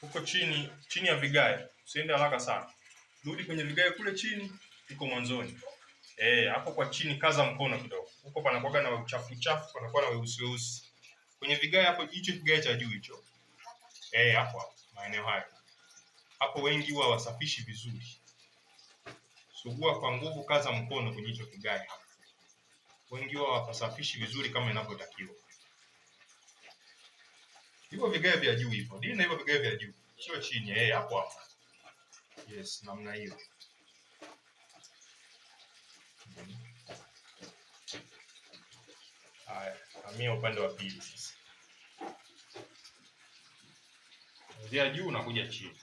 huko chini ya vigae. Usiende haraka sana. Rudi kwenye vigae kule chini, iko mwanzoni. Hapo kwa chini kaza mkono kidogo. Huko panakuwa na uchafu, panakuwa na weusi. Kwenye vigae hapo, hicho kigae cha juu hicho. Hapo maeneo hayo. Hapo wengi huwa wasafishi vizuri. Sugua kwa nguvu, kaza mkono kwenye hicho kigae hapo. Wengi huwa wasafishi vizuri kama inavyotakiwa. Hivyo vigae vya juu hivyo. Dini hivyo vigae vya juu. Sio chini, hapo. Yes, namna hiyo. Haya, hamia upande wa pili sasa. Kuanzia juu unakuja chini.